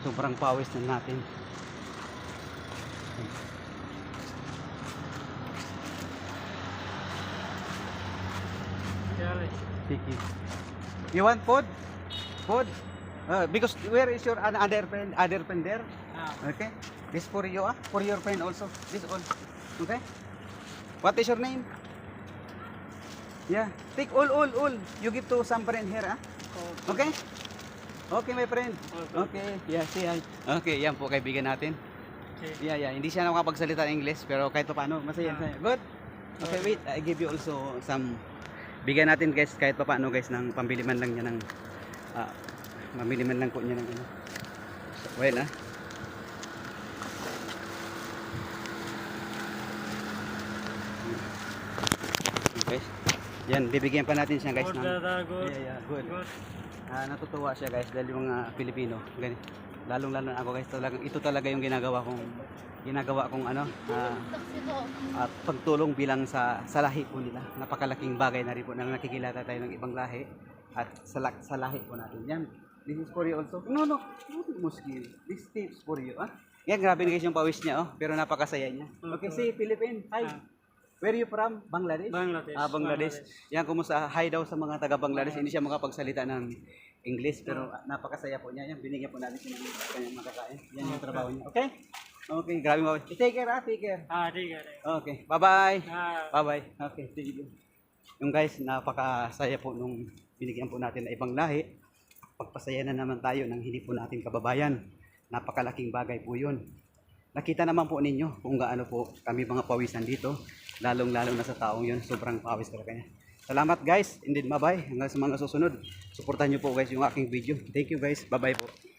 Sobrang pawis na natin. Sige. You want food? Food? Because where is your other friend there? Okay. This for you, for your friend also. This all. Okay. What is your name? Yeah. Take all. You give to some friend here, Okay? Okay, my friend. Okay. Yeah, say hi. Okay, yan po kaibigan natin. Yeah. Hindi siya nakapagsalita ng English, pero kahit paano, masaya. Good? Okay, wait. I give you also some. Bigyan natin guys, kahit paano guys, ng pambili man lang niya ng mamili man lang po niya ng ano. Well, Okay. Yan, bibigyan pa natin siya guys ng good. Natutuwa siya guys dahil yung mga Pilipino, ganito. Lalong-lalo ako guys, talagang ito talaga yung ginagawa kong pagtulong bilang sa lahi po nila. Napakalaking bagay na rin po na nakikilala tayo ng ibang lahi at sa lahi po natin. Yan, this is for you also. No, Muski. This tips for you. Yan, grabe na guys yung pawis niya, pero napakasaya niya. Okay, si Philippine. Hi. Where are you from? Bangladesh? Bangladesh. Yan, kumusta? Hi daw sa mga taga Bangladesh. Hindi siya makapagsalita ng English, pero napakasaya po niya. Yan, binigyan po natin siya ng kanyang makakain. Yan yung trabaho niya. Okay? Okay, grabe mo. Take care, take care. Take care. Okay, bye-bye. Bye-bye. Okay, sige po. Yung guys, napakasaya po nung binigyan po natin na ibang lahi. Pagpasaya na naman tayo ng hindi po natin kababayan. Napakalaking bagay po yun. Nakita naman po ninyo kung gaano po kami mga pawisan dito. Lalong-lalo na sa taong yun. Sobrang pawis talaga niya. Salamat guys. Indeed, bye-bye. Hanggang sa mga susunod. Suportahan nyo po guys yung aking video. Thank you guys. Bye-bye po.